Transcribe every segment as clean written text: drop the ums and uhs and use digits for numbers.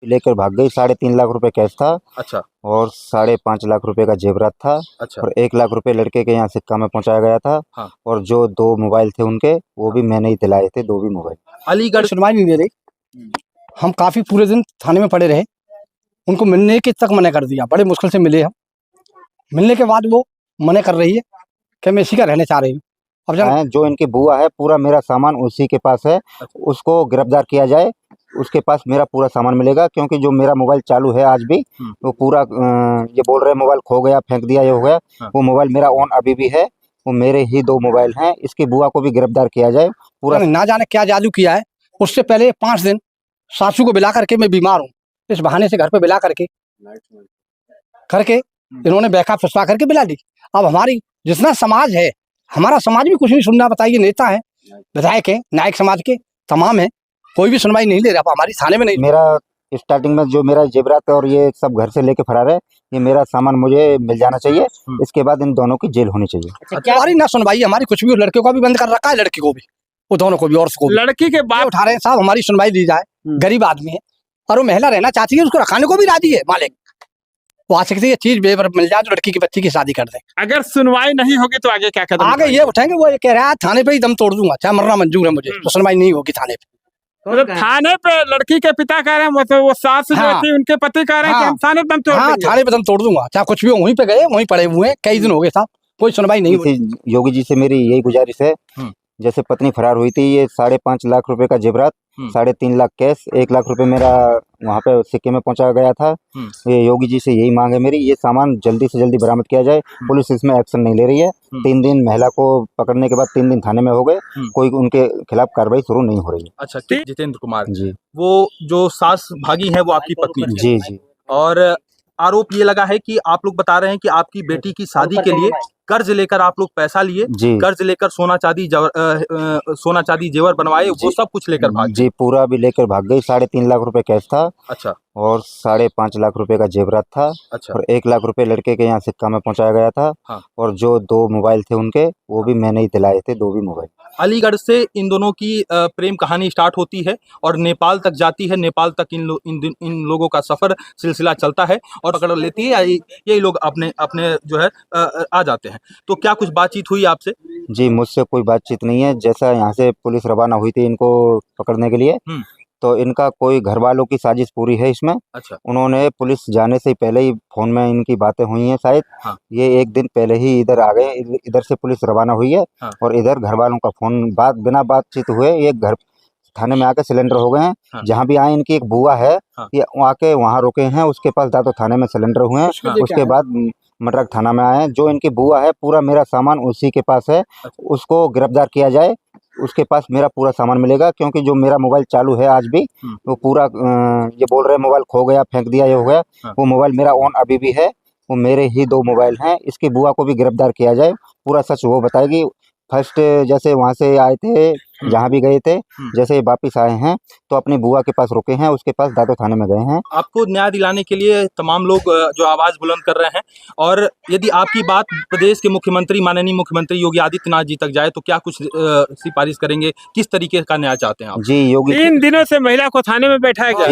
लेकर भाग गई। 3.5 लाख रुपए कैश था अच्छा और 5.5 लाख रुपए का जेवरात था अच्छा। और 1 लाख रुपए लड़के के यहाँ सिक्का में पहुंचाया गया था। हाँ। और जो 2 मोबाइल थे उनके, वो भी मैंने ही दिलाए थे, 2 भी मोबाइल। अलीगढ़ सुनवाई नहीं दे रही। हम काफी पूरे दिन थाने में पड़े रहे, उनको मिलने के तक मना कर दिया। बड़े मुश्किल से मिले हम। मिलने के बाद वो मना कर रही है कि मैं इसी का रहना चाह रही हूँ। अब जब जो इनकी बुआ है, पूरा मेरा सामान उसी के पास है, उसको गिरफ्तार किया जाए। उसके पास मेरा पूरा सामान मिलेगा, क्योंकि जो मेरा मोबाइल चालू है आज भी, वो पूरा ये बोल रहे मोबाइल खो गया, फेंक दिया, ये हो गया। वो मोबाइल मेरा ऑन अभी भी है, वो मेरे ही 2 मोबाइल हैं। इसकी बुआ को भी गिरफ्तार किया जाए पूरा। ना जाने क्या जादू किया है। उससे पहले 5 दिन सासू को बुला करके मैं बीमार हूँ, इस बहाने से घर पे बुला करके इन्होंने बैका फंसा करके बुला ली। अब हमारी जितना समाज है, हमारा समाज भी कुछ नहीं सुनना। बताइए, नेता है, विधायक है, नायक समाज के तमाम है, कोई भी सुनवाई नहीं ले रहा। हमारी थाने में नहीं। मेरा स्टार्टिंग में जो मेरा जेवरात और ये सब घर से लेके फरार है, ये मेरा सामान मुझे मिल जाना चाहिए। इसके बाद इन दोनों की जेल होनी चाहिए। हमारी ना सुनवाई, हमारी कुछ भी। लड़के को भी बंद कर रखा है, लड़की को भी, वो दोनों को भी, और उसको भी। लड़की के बाप उठा रहे हैं साहब, हमारी सुनवाई दी जाए। गरीब आदमी है और वो महिला रहना चाहती है, उसको रखाने को भी राजी है मालिक। वो आ सकती है चीज बेबर मिल जाए तो लड़की की बच्ची की शादी कर दें। अगर सुनवाई नहीं होगी तो आगे क्या कदम आगे ये उठाएंगे। वो ये कह रहा है थाने पे ही दम तोड़ दूंगा, चाहे मरना मंजूर है मुझे, तो सुनवाई नहीं होगी थाने पे। मतलब थाने पे लड़की के पिता कह रहे हैं, मतलब वो सास जो थी उनके पति कह रहे हैं कि हम थाने पे दम तोड़ देंगे। थाने पे दम तोड़ दूंगा, चाहे कुछ भी हो। वहीं पे गए, वहीं पड़े हुए हैं, कई दिन हो गए साहब, कोई सुनवाई नहीं हुई। योगी जी से मेरी यही गुजारिश है, जैसे पत्नी फरार हुई थी, ये 5.5 लाख रुपए का जेवरात, 3.5 लाख कैश, 1 लाख रुपए मेरा वहाँ पे सिक्के में पहुंचाया गया था। ये योगी जी से यही मांग है मेरी, ये सामान जल्दी से जल्दी बरामद किया जाए। पुलिस इसमें एक्शन नहीं ले रही है। 3 दिन महिला को पकड़ने के बाद 3 दिन थाने में हो गए, कोई उनके खिलाफ कार्रवाई शुरू नहीं हो रही है। अच्छा, जितेंद्र कुमार जी, वो जो सास भागी है वो आपकी पत्नी है? जी जी। और आरोप ये लगा है कि आप लोग बता रहे हैं कि आपकी बेटी की शादी के लिए कर्ज लेकर आप लोग पैसा लिए, कर्ज लेकर सोना चांदी जेवर बनवाए, वो सब कुछ लेकर भाग गए। जी, पूरा भी लेकर भाग गई। 3.5 लाख रुपए कैश था। अच्छा। और 5.5 लाख रुपए का जेवरात था। अच्छा। और 1 लाख रुपए लड़के के यहाँ सिक्का में पहुंचाया गया था। हाँ। और जो 2 मोबाइल थे उनके, वो भी मैंने ही दिलाए थे, 2 भी मोबाइल। अलीगढ़ से इन दोनों की प्रेम कहानी स्टार्ट होती है और नेपाल तक जाती है। नेपाल तक इन लोगों का सफर सिलसिला चलता है और पकड़ लेती है, यही लोग अपने जो है आ जाते हैं। तो क्या कुछ बातचीत हुई आपसे? जी, मुझसे कोई बातचीत नहीं है। जैसा यहाँ से पुलिस रवाना हुई थी इनको पकड़ने के लिए, तो इनका कोई घर वालों की साजिश पूरी है इसमें। अच्छा। उन्होंने पुलिस जाने से पहले ही फोन में इनकी बातें हुई हैं शायद। हाँ। ये 1 दिन पहले ही इधर आ गए, इधर से पुलिस रवाना हुई है। हाँ। और इधर घर वालों का फोन बिना बातचीत हुए ये घर थाने में आके सिलेंडर हो गए हैं। हाँ। जहाँ भी आए, इनकी एक बुआ है, हाँ। ये आके वहाँ रुके हैं, उसके पास दातो थाने में सिलेंडर हुए हैं। उसके बाद मटरक थाना में आए हैं। जो इनकी बुआ है, पूरा मेरा सामान उसी के पास है, उसको गिरफ्तार किया जाए। उसके पास मेरा पूरा सामान मिलेगा, क्योंकि जो मेरा मोबाइल चालू है आज भी, वो पूरा ये बोल रहे मोबाइल खो गया, फेंक दिया, ये हो गया। वो मोबाइल मेरा ऑन अभी भी है, वो मेरे ही 2 मोबाइल हैं। इसकी बुआ को भी गिरफ्तार किया जाए, पूरा सच वो बताएगी। फर्स्ट जैसे वहाँ से आए थे, जहाँ भी गए थे, जैसे वापिस आए हैं तो अपनी बुआ के पास रुके हैं, उसके पास दातो थाने में गए हैं। आपको न्याय दिलाने के लिए तमाम लोग जो आवाज बुलंद कर रहे हैं। और यदि आपकी बात प्रदेश के मुख्यमंत्री, माननीय मुख्यमंत्री योगी आदित्यनाथ जी तक जाए तो क्या कुछ सिफारिश करेंगे? किस तरीके का न्याय चाहते हैं आप? जी, योगी 3 दिनों से महिला को थाने में बैठाया गया,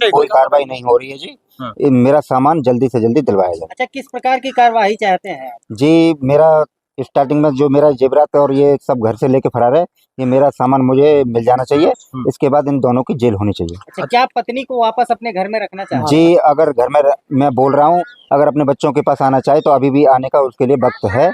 कोई कार्रवाई नहीं हो रही है जी। मेरा सामान जल्दी से जल्दी दिलवाया जाए। अच्छा, किस प्रकार की कार्रवाई चाहते हैं? जी, मेरा स्टार्टिंग में जो मेरा जेवरात और ये सब घर से लेके फरार है, ये मेरा सामान मुझे मिल जाना चाहिए। इसके बाद इन दोनों की जेल होनी चाहिए। अच्छा, क्या पत्नी को वापस अपने घर में रखना चाहते हैं? जी, अगर घर में मैं बोल रहा हूँ, अगर अपने बच्चों के पास आना चाहे तो अभी भी आने का उसके लिए वक्त है।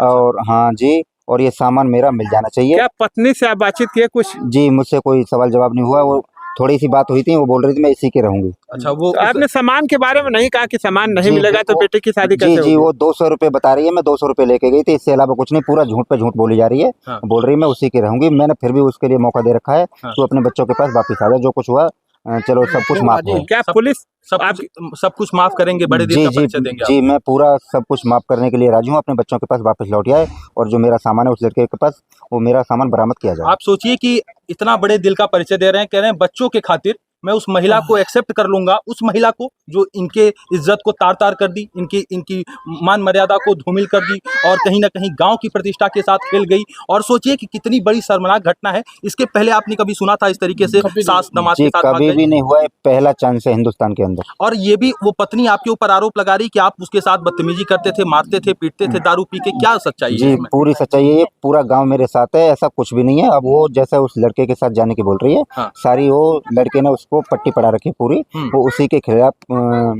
और हाँ जी, और ये सामान मेरा मिल जाना चाहिए। क्या पत्नी से आप बातचीत किए कुछ? जी, मुझसे कोई सवाल जवाब नहीं हुआ। वो थोड़ी सी बात हुई थी, वो बोल रही थी मैं इसी के रहूंगी। अच्छा, वो आपने सामान के बारे में नहीं कहा कि सामान नहीं मिलेगा तो बेटे की शादी कैसे होगी? जी, वो 200 रुपए बता रही है, मैं 200 रुपए लेके गई थी, इससे अलावा कुछ नहीं। पूरा झूठ पे झूठ बोली जा रही है। हाँ। बोल रही है मैं उसी के रहूंगी। मैंने फिर भी उसके लिए मौका दे रखा है। हाँ। तो अपने बच्चों के पास वापिस आ जाए, जो कुछ हुआ चलो सब कुछ माफ है। क्या पुलिस सब कुछ माफ करेंगे? बड़े दिन का परिचय देंगे? जी, मैं पूरा सब कुछ माफ करने के लिए राजी हूँ। अपने बच्चों के पास वापस लौट आए और जो मेरा सामान है उस लड़के के पास, वो मेरा सामान बरामद किया जाए। आप सोचिए कि इतना बड़े दिल का परिचय दे रहे हैं, कह रहे हैं बच्चों के खातिर मैं उस महिला को एक्सेप्ट कर लूंगा, उस महिला को जो इनके इज्जत को तार तार कर दी, इनकी मान मर्यादा को धूमिल कर दी और कहीं ना कहीं गांव की प्रतिष्ठा के साथ खेल गई। और सोचिए कि कितनी बड़ी शर्मनाक घटना है। इसके पहले आपने कभी सुना था इस तरीके से सास दामाद के जी साथ भाग कभी गई? भी नहीं हुआ है, पहला चांस है हिंदुस्तान के अंदर। और ये भी वो पत्नी आपके ऊपर आरोप लगा रही कि आप उसके साथ बदतमीजी करते थे, मारते थे, पीटते थे दारू पी के। क्या सच्चाई है जी इसमें? पूरी सच्चाई है, ये पूरा गांव मेरे साथ है, ऐसा कुछ भी नहीं है। अब वो जैसे उस लड़के के साथ जाने की बोल रही है, हाँ। सारी वो लड़के ने उसको पट्टी पड़ा रखी पूरी, वो उसी के खिलाफ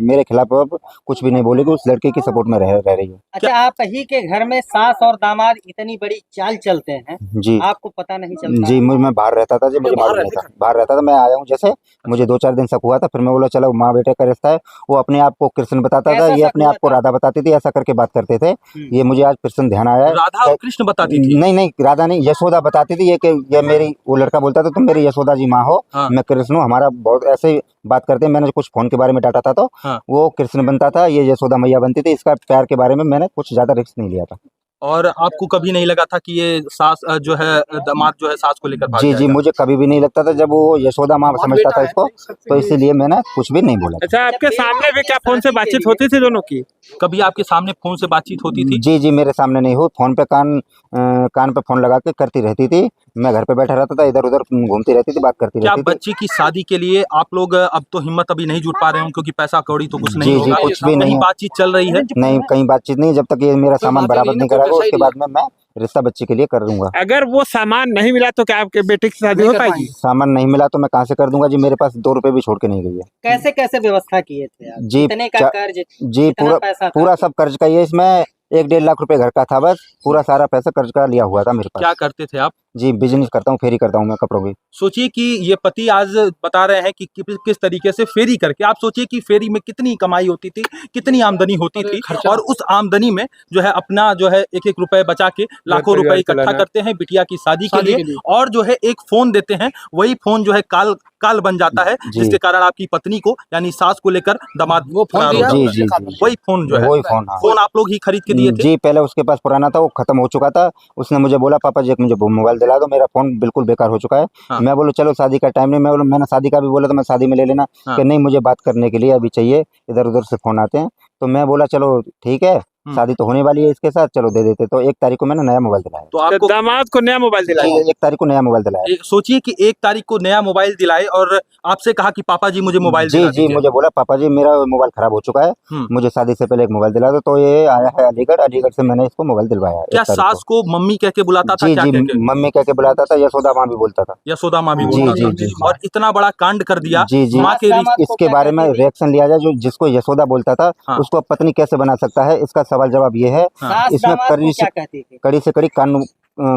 मेरे खिलाफ अब कुछ भी नहीं बोलेगी, उस लड़के की सपोर्ट में रह रही है। अच्छा, आप ही के घर में सास और दामाद इतनी बड़ी चाल चलते हैं, जी आपको पता नहीं चलता? जी मैं बाहर रहता था जी, मुझे मालूम नहीं था, बाहर रहता था। मैं आया हूँ जैसे, मुझे 2-4 दिन शक हुआ था, फिर मैं बोला चलो माँ बेटे का रिश्ता है। वो अपने आप को कृष्ण बताता था, कैसा ये शक अपने हुआ आप को था? राधा बताती थी, ऐसा करके बात करते थे। ये मुझे आज कृष्ण ध्यान आया है। राधा और कृष्ण बताती थी? नहीं नहीं, राधा नहीं, यशोदा बताती थी। ये मेरी, वो लड़का बोलता था तुम मेरी यशोदा जी माँ हो, हाँ। मैं कृष्ण हूँ, हमारा बहुत ऐसे ही बात करते हैं। मैंने कुछ फोन के बारे में डाटा था तो हाँ। वो कृष्ण बनता था, ये यशोदा मैया बनती थी। इसका प्यार के बारे में मैंने कुछ ज्यादा रिस्क नहीं लिया था। और आपको कभी नहीं लगा था कि ये सास जो है दामाद जो है सास को लेकर भाग जी जी जाएगा? मुझे कभी भी नहीं लगता था, जब वो यशोदा माँ समझता था इसको, तो इसीलिए मैंने कुछ भी नहीं बोला। अच्छा, आपके सामने भी क्या फोन से बातचीत होती थी दोनों की? कभी आपके सामने फोन से बातचीत होती थी? जी जी मेरे सामने नहीं हो, फोन पे कान पे फोन लगा के करती रहती थी। मैं घर पे बैठा रहता था, इधर उधर घूमती रहती थी, बात करती क्या रहती थी। बच्ची की शादी के लिए आप लोग अब तो हिम्मत अभी नहीं जुट पा रहे हो क्योंकि पैसा कौड़ी तो कुछ नहीं जी जी होगा? कुछ भी नहीं कहीं है। बातचीत चल रही है? नहीं कहीं बातचीत नहीं, जब तक ये मेरा सामान बराबर नहीं कराएगा उसके बाद में मैं रिश्ता बच्ची के लिए कर दूंगा। अगर वो सामान नहीं मिला तो क्या आपके बेटे की शादी हो पाएगी? सामान नहीं मिला तो मैं कहाँ से कर दूंगा जी, मेरे पास 2 रुपए भी छोड़ के नहीं गई है। कैसे कैसे व्यवस्था किए थे आप? जी कितने का कर्ज, जी कितना पैसा था? पूरा सब कर्ज का ही है। इसमें 1-1.5 लाख रुपए घर का था, बस पूरा सारा पैसा कर्ज का लिया हुआ था मेरे पास। क्या करते थे आप? जी बिजनेस करता हूँ, फेरी करता हूँ मैं कपड़ों की। सोचिए कि ये पति आज बता रहे हैं कि किस तरीके से फेरी करके, आप सोचिए कि फेरी में कितनी कमाई होती थी, कितनी आमदनी होती थी, और उस आमदनी में जो है अपना जो है 1-1 रुपए बचा के लाखों रुपए इकट्ठा करते हैं बिटिया की शादी के लिए। और जो है एक फोन देते हैं, वही फोन जो है काल बन जाता है, जिसके कारण आपकी पत्नी को यानी सास को लेकर दामाद वो फोन फरार दिया हो जी जाता है। जी जी वही फोन जो है, वही फोन, हाँ। फोन आप लोग ही खरीद के दिए थे? जी पहले उसके पास पुराना था, वो खत्म हो चुका था। उसने मुझे बोला पापा जी एक मुझे मोबाइल दिला दो, मेरा फोन बिल्कुल बेकार हो चुका है। हाँ। मैं बोला चलो शादी का टाइम नहीं, मैंने शादी का भी बोला तो मैं शादी में ले लेना। हाँ। कि नहीं मुझे बात करने के लिए अभी चाहिए, इधर उधर से फोन आते हैं। तो मैं बोला चलो ठीक है, शादी तो होने वाली है इसके साथ, चलो दे देते। तो 1 तारीख को मैंने नया मोबाइल दिलाया। तो आपको दामाद को नया मोबाइल दिलाया? 1 तारीख को नया मोबाइल दिलाया। सोचिए कि 1 तारीख को नया मोबाइल दिलाए और आपसे कहा कि पापा जी मुझे मोबाइल जी दिला जी दीजिए। मुझे बोला पापा जी मेरा मोबाइल खराब हो चुका है, मुझे शादी से पहले एक मोबाइल दिला दो। तो ये आया है अलीगढ़ से मैंने इसको मोबाइल दिलवाया। क्या सास को मम्मी कह के बुलाता था? जी क्या जी कह के? मम्मी कह के बुलाता था, यशोदा माँ भी बोलता था। यशोदा माँ भी जी बोलता जी था। जी और इतना बड़ा कांड कर दिया जी जी माँ के दामाद को इसके क्या बारे में कहती थी? रिएक्शन लिया जाए। जो जिसको यशोदा बोलता था हाँ। उसको अब पत्नी कैसे बना सकता है, इसका सवाल जवाब ये है। सास इसमें दामाद को क्या कहती थी? कड़ी से कड़ी कानून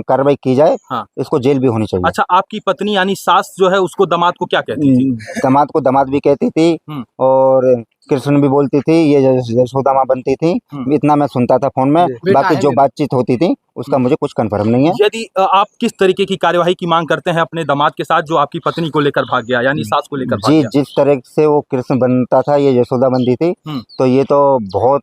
कार्रवाई की जाए। हाँ। इसको जेल भी होनी चाहिए। अच्छा, आपकी पत्नी यानी सास जो है उसको दामाद को क्या कहती थी? दामाद को दामाद भी कहती थी और कृष्ण भी बोलती थी, ये यशोदा माँ बनती थी। इतना मैं सुनता था फोन में, बाकी जो बातचीत होती थी उसका मुझे कुछ कंफर्म नहीं है। यदि आप किस तरीके की कार्यवाही की मांग करते हैं अपने दामाद के साथ जो आपकी पत्नी को लेकर भाग गया यानी सास को लेकर भाग जी गया? जिस तरह से वो कृष्ण बनता था, ये यशोदा बनती थी, तो ये तो बहुत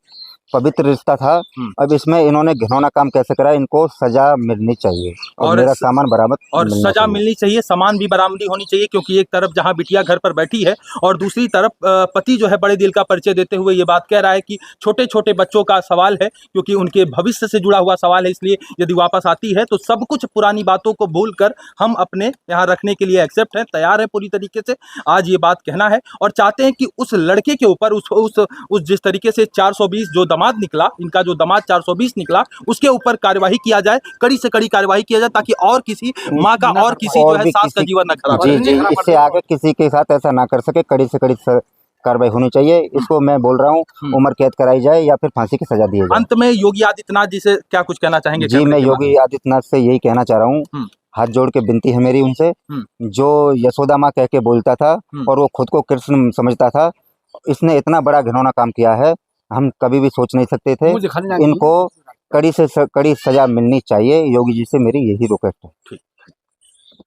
पवित्र रिश्ता था। अब इसमें इन्होंने घिनौना काम कैसे करा, इनको सजा मिलनी चाहिए और मेरा सामान बरामद और सजा मिलनी चाहिए, सामान भी बरामदी होनी चाहिए। क्योंकि एक तरफ जहां बिटिया घर पर बैठी है और दूसरी तरफ पति जो है बड़े दिल का परिचय देते हुए ये बात कह रहा है कि छोटे छोटे बच्चों का सवाल है, क्योंकि उनके भविष्य से जुड़ा हुआ सवाल है। इसलिए यदि वापस आती है तो सब कुछ पुरानी बातों को भूल कर हम अपने यहाँ रखने के लिए एक्सेप्ट हैं, तैयार है पूरी तरीके से। आज ये बात कहना है और चाहते हैं कि उस लड़के के ऊपर उस जिस तरीके से 420 जो दामाद निकला, इनका जो दामाद 420 निकला, उसके ऊपर कार्यवाही किया जाए, कड़ी से कड़ी कार्यवाही किया जाए, ताकि और किसी माँ का और किसी जो है सास का जीवन न खराब जी जी इससे आगे किसी के साथ ऐसा ना कर सके। कड़ी से कड़ी कार्रवाई होनी चाहिए। इसको मैं बोल रहा हूँ उम्र कैद कराई जाए या फिर फांसी की सजा दी जाए। अंत में योगी आदित्यनाथ जी से क्या कुछ कहना चाहेंगे? जी मैं योगी आदित्यनाथ से यही कहना चाह रहा हूँ, हाथ जोड़ के विनती है मेरी उनसे। जो यशोदा माँ कह के बोलता था और वो खुद को कृष्ण समझता था, इसने इतना बड़ा घिनौना काम किया है, हम कभी भी सोच नहीं सकते थे। इनको कड़ी से कड़ी सजा मिलनी चाहिए। योगी जी से मेरी यही रिक्वेस्ट है।